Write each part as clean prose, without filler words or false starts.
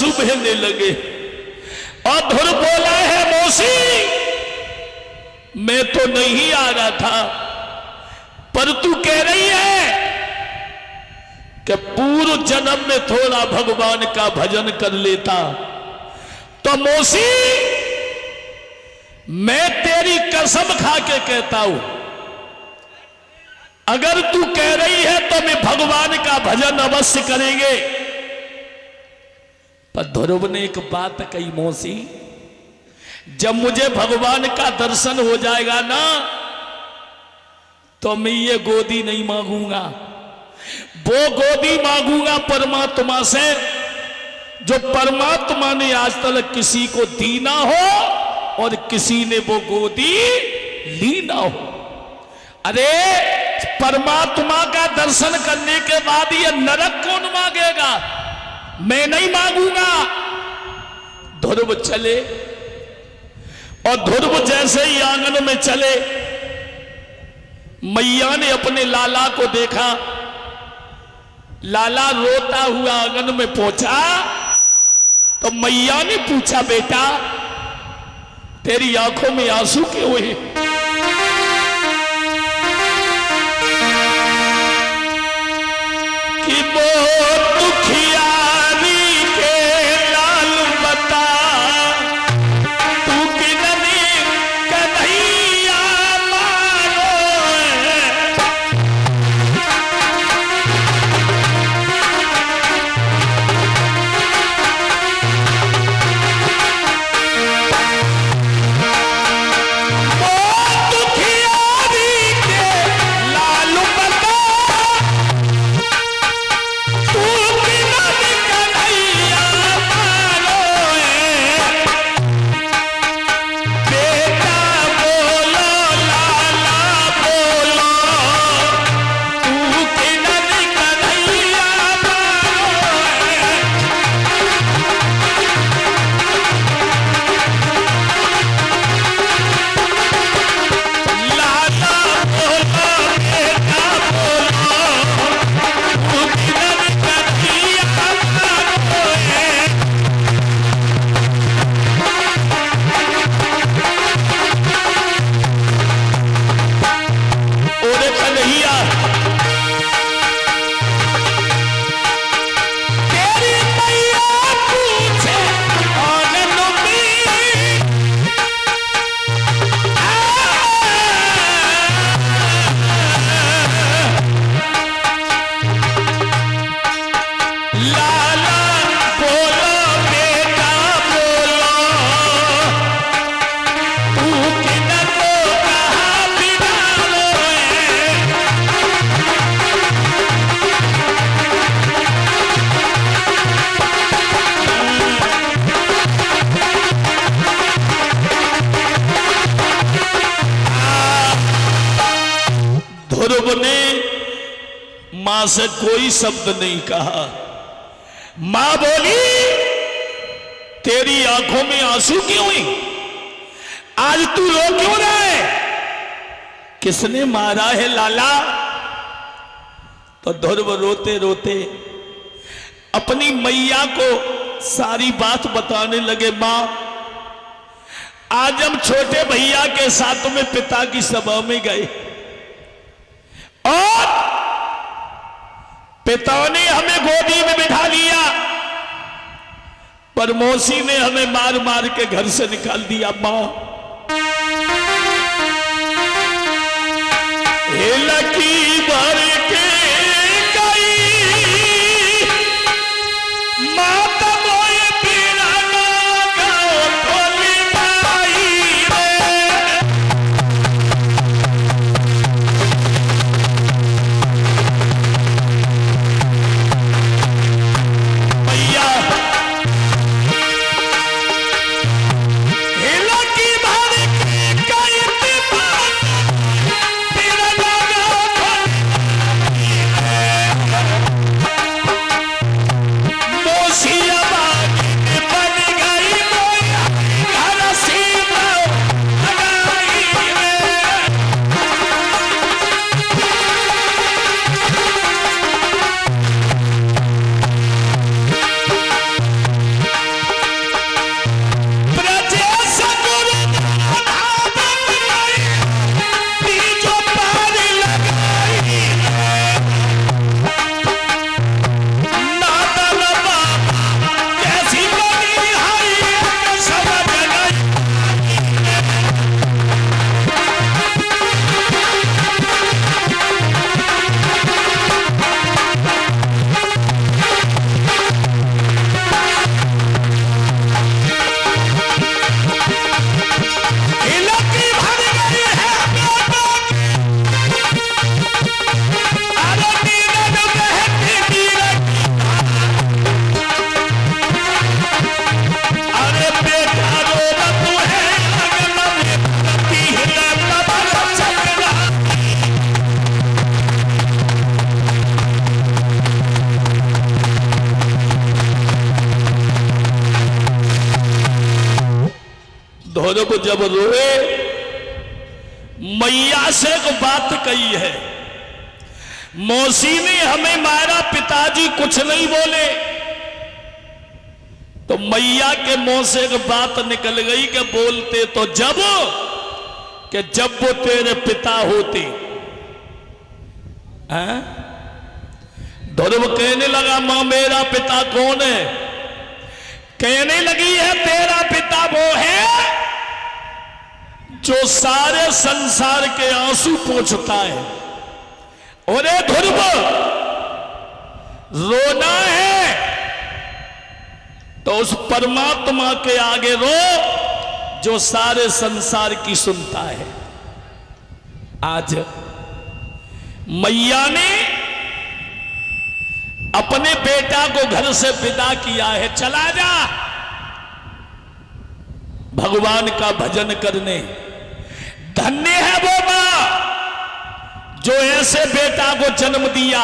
आंसू बहने लगे। और ध्रुव बोला है मौसी मैं तो नहीं आ रहा था, पर तू कह रही है कि पूर्व जन्म में थोड़ा भगवान का भजन कर लेता। तो मौसी मैं तेरी कसम खा के कहता हूं, अगर तू कह रही है तो मैं भगवान का भजन अवश्य करेंगे। पर ध्रुव ने एक बात कही, मौसी जब मुझे भगवान का दर्शन हो जाएगा ना तो मैं ये गोदी नहीं मांगूंगा, वो गोदी मांगूंगा परमात्मा से जो परमात्मा ने आज तक किसी को दी ना हो और किसी ने वो गोदी ली ना हो। अरे परमात्मा का दर्शन करने के बाद ये नरक कौन मांगेगा, मैं नहीं मांगूंगा। ध्रुव चले और ध्रुव जैसे ही आंगन में चले, मैया ने अपने लाला को देखा। लाला रोता हुआ आंगन में पहुंचा तो मैया ने पूछा, बेटा तेरी आंखों में आंसू क्यों है? कि वो दुखियारी के लाल बता, तू कितनी कन्हैया मारो है। वो दुखियारी के लाल बता, तू कितनी कन्हैया मारो है। बेटा बोलो लाला बोलो, तू कितनी कन्हैया मारो है। लाला बोलो बेटा बोलो, तू कितनी कन्हैया मारो है। ओरे कन्हैया तेरी मैया पूछे आंगन में, लाला बोलो बेटा बोलो, तू किधर को कहाँ बिगाड़ो है। ध्रुव ने मां से कोई शब्द नहीं कहा। मां बोली, तेरी आंखों में आंसू क्यों हुई? आज तू रो क्यों रहा है? किसने मारा है लाला? तो ध्रुव रोते रोते अपनी मैया को सारी बात बताने लगे। मां आज हम छोटे भैया के साथ में पिता की सभा में गए और पिता ने हमें गोदी में बिठा लिया, पर मौसी ने हमें मार मार के घर से निकाल दिया। मां लकी भर के गई, माता मोए पीड़ा ना गाओ खोली माई रे। मैया लकी ध्रुव जब रोए, मैया से एक बात कही है, मौसी ने हमें मारा, पिताजी कुछ नहीं बोले। तो मैया के मुंह से एक बात निकल गई कि बोलते तो जब वो तेरे पिता होते। ध्रुव कहने लगा, मां मेरा पिता कौन है? कहने लगी है, तेरा पिता वो है जो सारे संसार के आंसू पोंछता है। अरे ध्रुव, रोना है तो उस परमात्मा के आगे रो जो सारे संसार की सुनता है। आज मैया ने अपने बेटा को घर से विदा किया है, चला जा भगवान का भजन करने। धन्य है वो मां जो ऐसे बेटा को जन्म दिया।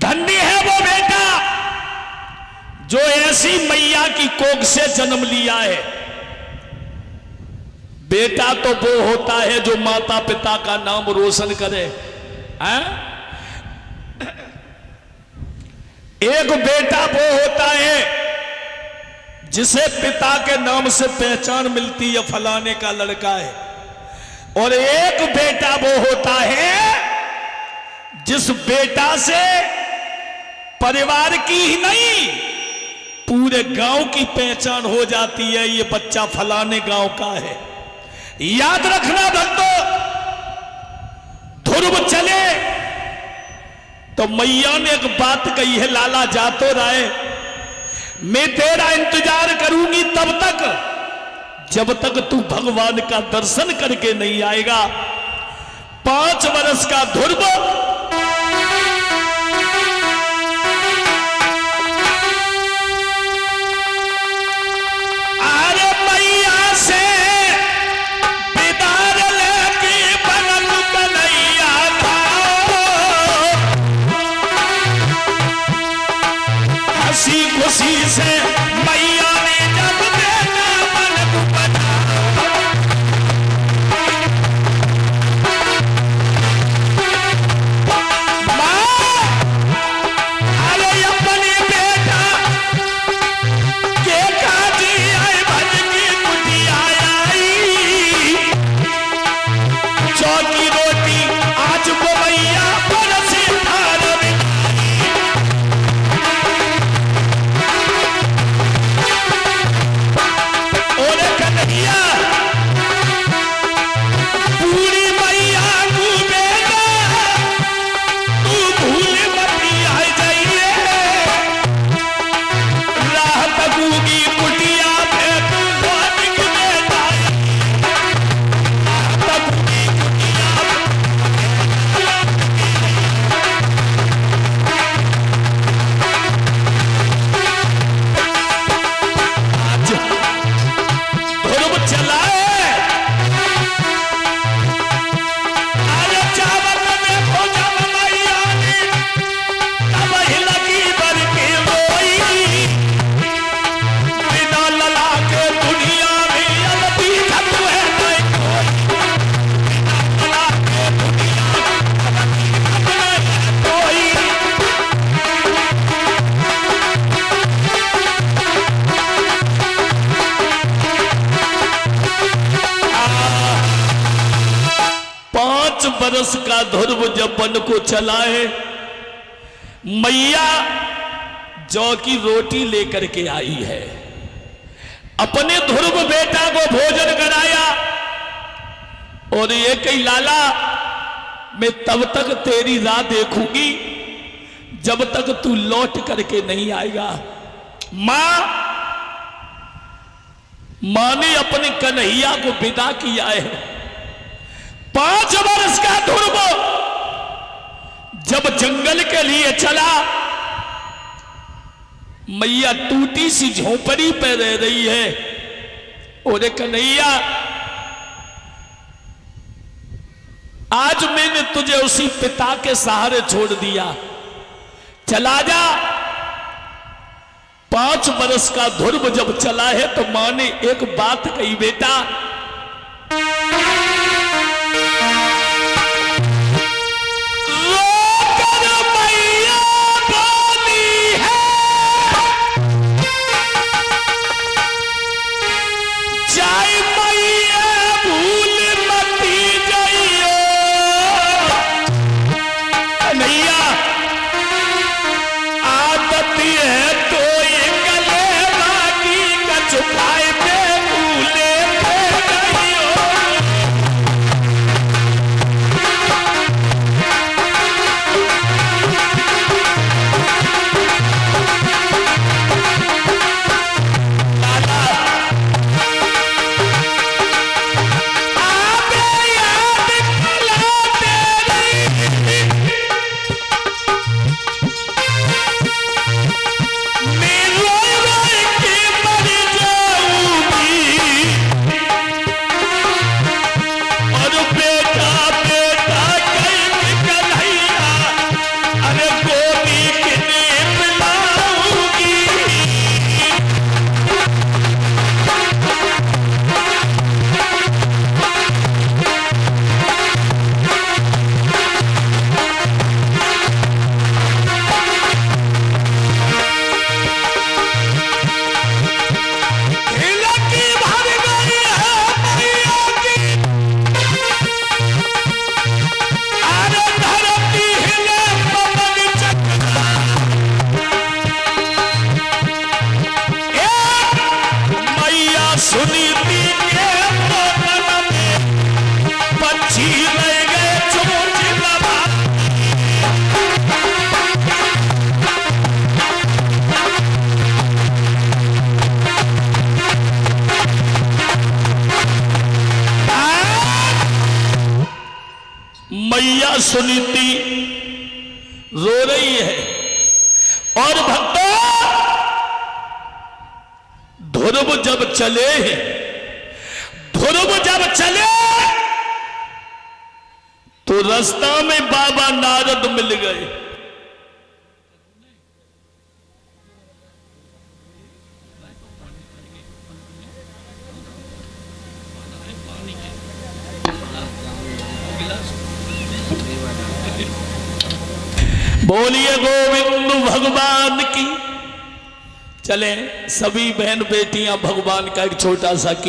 धन्य है वो बेटा जो ऐसी मैया की कोख से जन्म लिया है। बेटा तो वो होता है जो माता पिता का नाम रोशन करे। एक बेटा वो होता है जिसे पिता के नाम से पहचान मिलती है, फलाने का लड़का है। और एक बेटा वो होता है जिस बेटा से परिवार की ही नहीं पूरे गांव की पहचान हो जाती है, ये बच्चा फलाने गांव का है। याद रखना भक्तों, ध्रुव चले तो मैया ने एक बात कही है, लाला जा तो रहे, मैं तेरा इंतजार करूंगी तब तक जब तक तू भगवान का दर्शन करके नहीं आएगा। 5 वर्ष का ध्रुव अरे मैया से बिदार लेके बनल कन्हैया था, हंसी खुशी से मैया ने जब बेटा बनल बना। बरस का ध्रुव जब वन को चला है, मैया जौ की रोटी लेकर के आई है। अपने ध्रुव बेटा को भोजन कराया और ये कही, लाला मैं तब तक तेरी राह देखूंगी जब तक तू लौट करके नहीं आएगा। मां ने अपने कन्हैया को विदा किया है। 5 वर्ष का ध्रुव जब जंगल के लिए चला, मैया टूटी सी झोपड़ी पे रह रही है। और कन्हैया, आज मैंने तुझे उसी पिता के सहारे छोड़ दिया, चला जा। 5 बरस का ध्रुव जब चला है तो मां ने एक बात कही, बेटा मैया सुनीति रो रही है। और भक्तों, ध्रुव जब चले तो रास्ता में बाबा नारद मिल गए। बोलिए गोविंद भगवान की। चलें सभी बहन बेटियां भगवान का एक छोटा सा